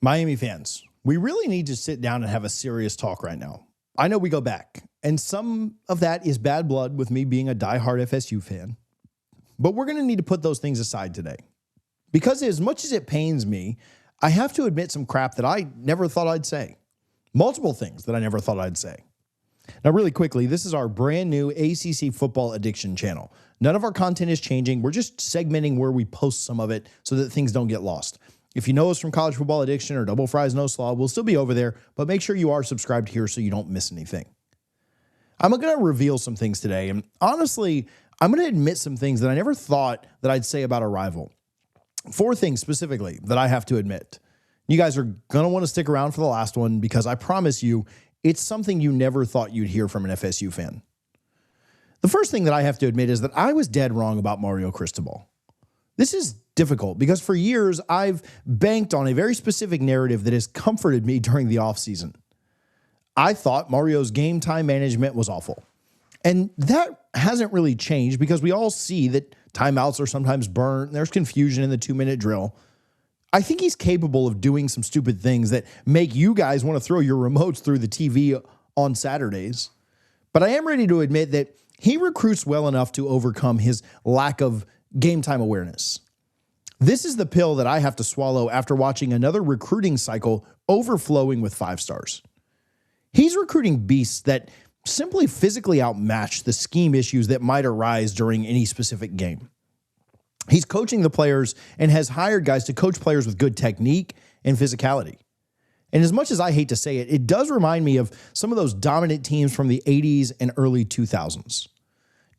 Miami fans, we really need to sit down and have a serious talk right now. I know we go back, and some of that is bad blood with me being a diehard FSU fan, but we're going to need to put those things aside today. Because as much as it pains me, I have to admit some crap that I never thought I'd say. Multiple things that I never thought I'd say. Now, really quickly, this is our brand new ACC Football Addiction channel. None of our content is changing. We're just segmenting where we post some of it so that things don't get lost. If you know us from College Football Addiction or Double Fries No Slaw, we'll still be over there, but make sure you are subscribed here so you don't miss anything. I'm going to reveal some things today, and honestly, I'm going to admit some things that I never thought that I'd say about a rival. 4 things specifically that I have to admit. You guys are going to want to stick around for the last one because I promise you, it's something you never thought you'd hear from an FSU fan. The first thing that I have to admit is that I was dead wrong about Mario Cristobal. This is difficult because for years I've banked on a very specific narrative that has comforted me during the offseason. I thought Mario's game time management was awful. And that hasn't really changed because we all see that timeouts are sometimes burnt, and there's confusion in the 2-minute drill. I think he's capable of doing some stupid things that make you guys want to throw your remotes through the TV on Saturdays. But I am ready to admit that he recruits well enough to overcome his lack of game time awareness. This is the pill that I have to swallow after watching another recruiting cycle overflowing with 5 stars. He's recruiting beasts that simply physically outmatch the scheme issues that might arise during any specific game. He's coaching the players and has hired guys to coach players with good technique and physicality. And as much as I hate to say it, it does remind me of some of those dominant teams from the 80s and early 2000s.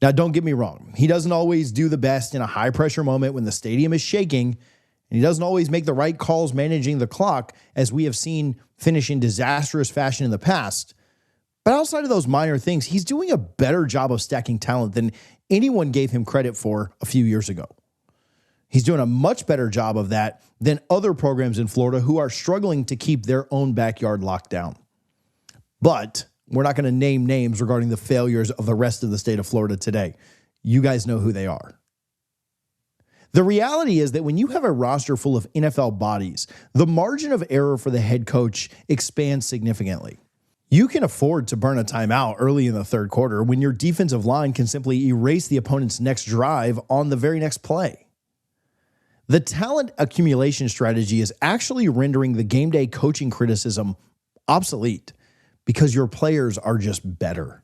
Now, don't get me wrong. He doesn't always do the best in a high-pressure moment when the stadium is shaking, and he doesn't always make the right calls managing the clock, as we have seen finish in disastrous fashion in the past. But outside of those minor things, he's doing a better job of stacking talent than anyone gave him credit for a few years ago. He's doing a much better job of that than other programs in Florida who are struggling to keep their own backyard locked down. But we're not going to name names regarding the failures of the rest of the state of Florida today. You guys know who they are. The reality is that when you have a roster full of NFL bodies, the margin of error for the head coach expands significantly. You can afford to burn a timeout early in the third quarter when your defensive line can simply erase the opponent's next drive on the very next play. The talent accumulation strategy is actually rendering the game day coaching criticism obsolete because your players are just better.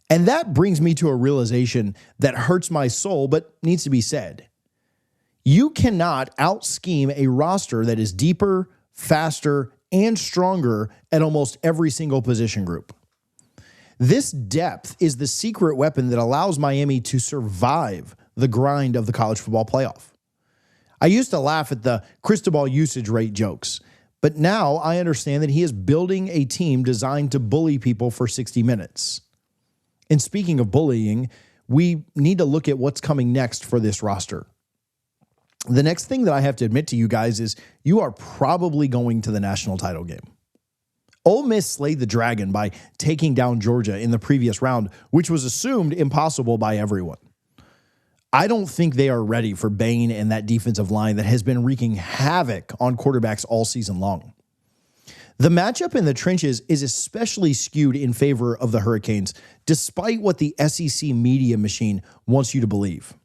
And that brings me to a realization that hurts my soul but needs to be said. You cannot out-scheme a roster that is deeper, faster, and stronger at almost every single position group. This depth is the secret weapon that allows Miami to survive the grind of the college football playoff. I used to laugh at the Cristobal usage rate jokes, but now I understand that he is building a team designed to bully people for 60 minutes. And speaking of bullying, we need to look at what's coming next for this roster. The next thing that I have to admit to you guys is you are probably going to the national title game. Ole Miss slayed the dragon by taking down Georgia in the previous round, which was assumed impossible by everyone. I don't think they are ready for Bane and that defensive line that has been wreaking havoc on quarterbacks all season long. The matchup in the trenches is especially skewed in favor of the Hurricanes, despite what the SEC media machine wants you to believe.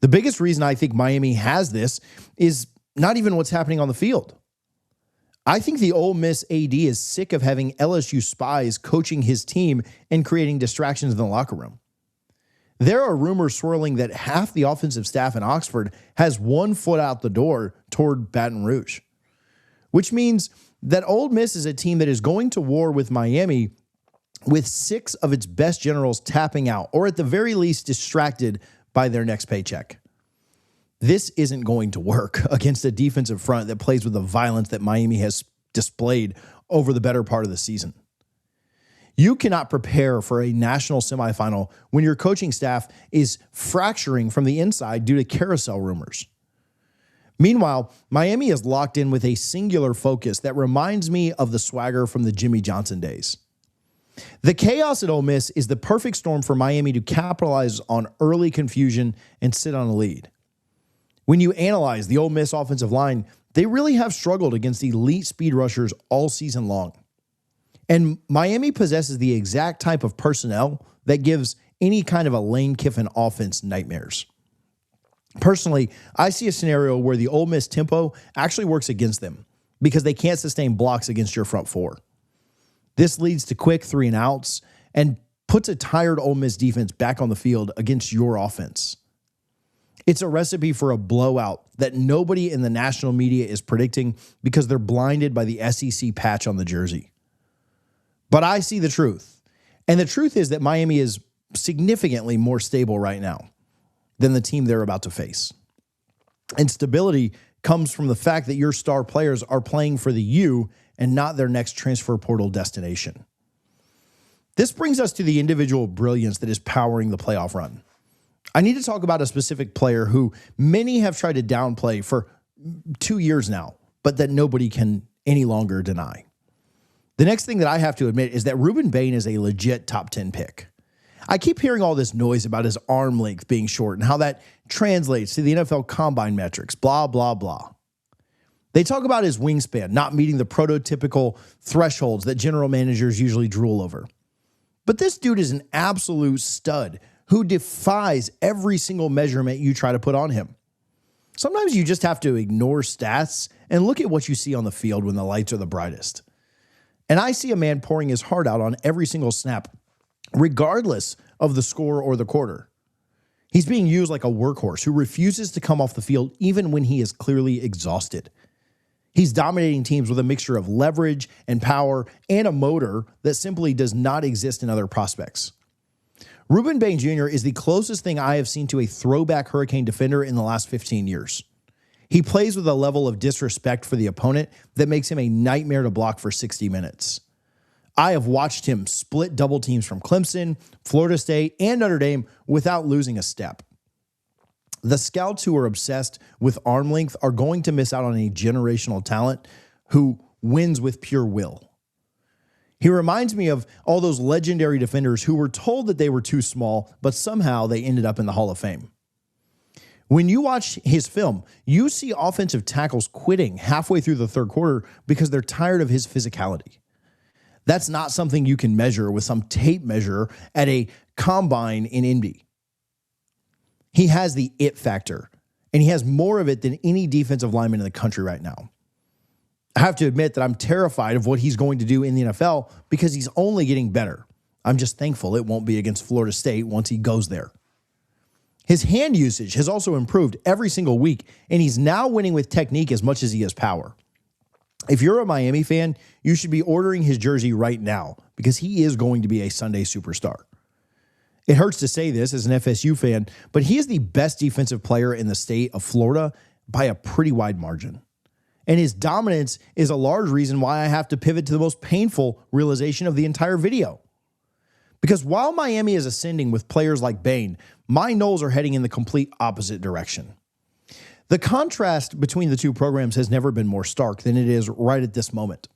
The biggest reason I think Miami has this is not even what's happening on the field. I think the Ole Miss AD is sick of having LSU spies coaching his team and creating distractions in the locker room. There are rumors swirling that half the offensive staff in Oxford has one foot out the door toward Baton Rouge, which means that Ole Miss is a team that is going to war with Miami with 6 of its best generals tapping out, or at the very least distracted by their next paycheck. This isn't going to work against a defensive front that plays with the violence that Miami has displayed over the better part of the season. You cannot prepare for a national semifinal when your coaching staff is fracturing from the inside due to carousel rumors. Meanwhile, Miami is locked in with a singular focus that reminds me of the swagger from the Jimmy Johnson days. The chaos at Ole Miss is the perfect storm for Miami to capitalize on early confusion and sit on a lead. When you analyze the Ole Miss offensive line, They really have struggled against elite speed rushers all season long. And Miami possesses the exact type of personnel that gives any kind of a Lane Kiffin offense nightmares. Personally, I see a scenario where the Ole Miss tempo actually works against them because they can't sustain blocks against your front four. This leads to quick 3-and-outs and puts a tired Ole Miss defense back on the field against your offense. It's a recipe for a blowout that nobody in the national media is predicting because they're blinded by the SEC patch on the jersey. But I see the truth. And the truth is that Miami is significantly more stable right now than the team they're about to face. And stability comes from the fact that your star players are playing for the U and not their next transfer portal destination. This brings us to the individual brilliance that is powering the playoff run. I need to talk about a specific player who many have tried to downplay for 2 years now, but that nobody can any longer deny. The next thing that I have to admit is that Ruben Bane is a legit top 10 pick. I keep hearing all this noise about his arm length being short and how that translates to the NFL combine metrics, blah, blah, blah. They talk about his wingspan not meeting the prototypical thresholds that general managers usually drool over. But this dude is an absolute stud who defies every single measurement you try to put on him. Sometimes you just have to ignore stats and look at what you see on the field when the lights are the brightest. And I see a man pouring his heart out on every single snap, regardless of the score or the quarter. He's being used like a workhorse who refuses to come off the field even when he is clearly exhausted. He's dominating teams with a mixture of leverage and power and a motor that simply does not exist in other prospects. Rueben Bain Jr. is the closest thing I have seen to a throwback Hurricane defender in the last 15 years. He plays with a level of disrespect for the opponent that makes him a nightmare to block for 60 minutes. I have watched him split double teams from Clemson, Florida State, and Notre Dame without losing a step. The scouts who are obsessed with arm length are going to miss out on a generational talent who wins with pure will. He reminds me of all those legendary defenders who were told that they were too small, but somehow they ended up in the Hall of Fame. When you watch his film, you see offensive tackles quitting halfway through the third quarter because they're tired of his physicality. That's not something you can measure with some tape measure at a combine in Indy. He has the it factor, and he has more of it than any defensive lineman in the country right now. I have to admit that I'm terrified of what he's going to do in the NFL because he's only getting better. I'm just thankful it won't be against Florida State once he goes there. His hand usage has also improved every single week, and he's now winning with technique as much as he has power. If you're a Miami fan, you should be ordering his jersey right now because he is going to be a Sunday superstar. It hurts to say this as an FSU fan, but he is the best defensive player in the state of Florida by a pretty wide margin. And his dominance is a large reason why I have to pivot to the most painful realization of the entire video. Because while Miami is ascending with players like Bane, my Noles are heading in the complete opposite direction. The contrast between the two programs has never been more stark than it is right at this moment.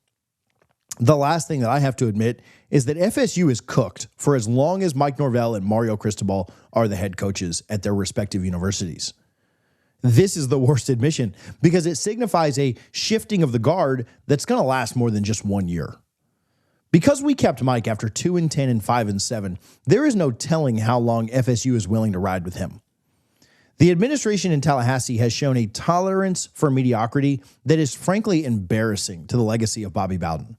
The last thing that I have to admit is that FSU is cooked for as long as Mike Norvell and Mario Cristobal are the head coaches at their respective universities. This is the worst admission because it signifies a shifting of the guard that's going to last more than just 1 year. Because we kept Mike after 2-10 and 5-7, there is no telling how long FSU is willing to ride with him. The administration in Tallahassee has shown a tolerance for mediocrity that is frankly embarrassing to the legacy of Bobby Bowden.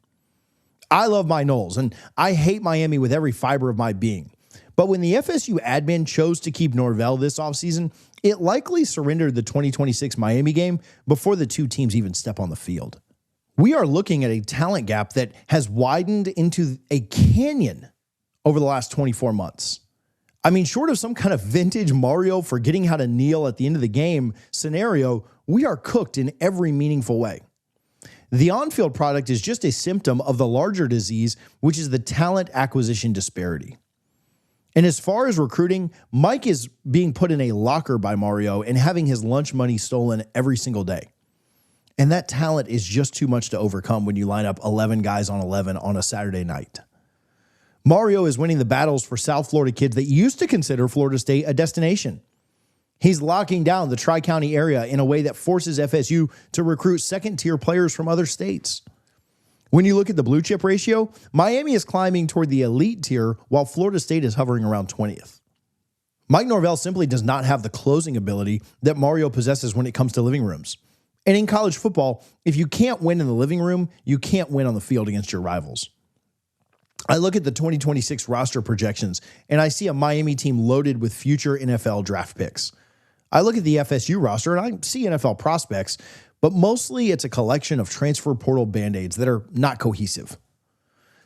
I love my Noles, and I hate Miami with every fiber of my being. But when the FSU admin chose to keep Norvell this offseason, it likely surrendered the 2026 Miami game before the two teams even step on the field. We are looking at a talent gap that has widened into a canyon over the last 24 months. I mean, short of some kind of vintage Mario forgetting how to kneel at the end of the game scenario, we are cooked in every meaningful way. The on-field product is just a symptom of the larger disease, which is the talent acquisition disparity. And as far as recruiting, Mike is being put in a locker by Mario and having his lunch money stolen every single day. And that talent is just too much to overcome when you line up 11 guys on 11 on a Saturday night. Mario is winning the battles for South Florida kids that used to consider Florida State a destination. He's locking down the Tri-County area in a way that forces FSU to recruit second-tier players from other states. When you look at the blue chip ratio, Miami is climbing toward the elite tier while Florida State is hovering around 20th. Mike Norvell simply does not have the closing ability that Mario possesses when it comes to living rooms. And in college football, if you can't win in the living room, you can't win on the field against your rivals. I look at the 2026 roster projections, and I see a Miami team loaded with future NFL draft picks. I look at the FSU roster, and I see NFL prospects, but mostly it's a collection of transfer portal Band-Aids that are not cohesive.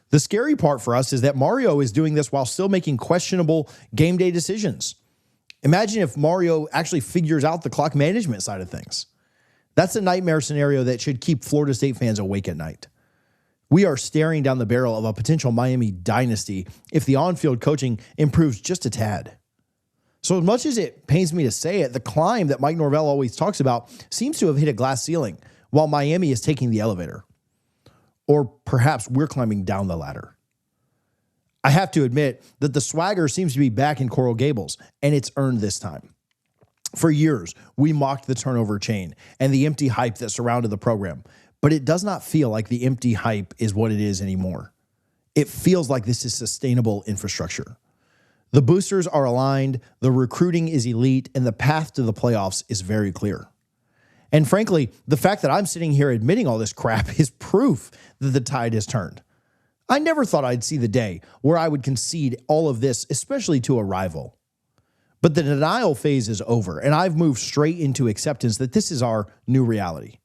The scary part for us is that Mario is doing this while still making questionable game day decisions. Imagine if Mario actually figures out the clock management side of things. That's a nightmare scenario that should keep Florida State fans awake at night. We are staring down the barrel of a potential Miami dynasty if the on-field coaching improves just a tad. So as much as it pains me to say it, the climb that Mike Norvell always talks about seems to have hit a glass ceiling while Miami is taking the elevator. Or perhaps we're climbing down the ladder. I have to admit that the swagger seems to be back in Coral Gables, and it's earned this time. For years, we mocked the turnover chain and the empty hype that surrounded the program, but it does not feel like the empty hype is what it is anymore. It feels like this is sustainable infrastructure. The boosters are aligned, the recruiting is elite, and the path to the playoffs is very clear. And frankly, the fact that I'm sitting here admitting all this crap is proof that the tide has turned. I never thought I'd see the day where I would concede all of this, especially to a rival. But the denial phase is over, and I've moved straight into acceptance that this is our new reality.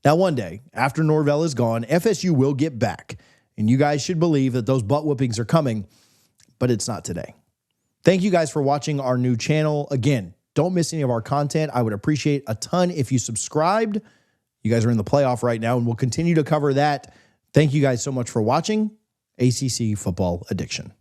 Now, one day, after Norvell is gone, FSU will get back, and you guys should believe that those butt whoopings are coming, but it's not today. Thank you guys for watching our new channel. Again, don't miss any of our content. I would appreciate a ton if you subscribed. You guys are in the playoff right now, and we'll continue to cover that. Thank you guys so much for watching ACC Football Addiction.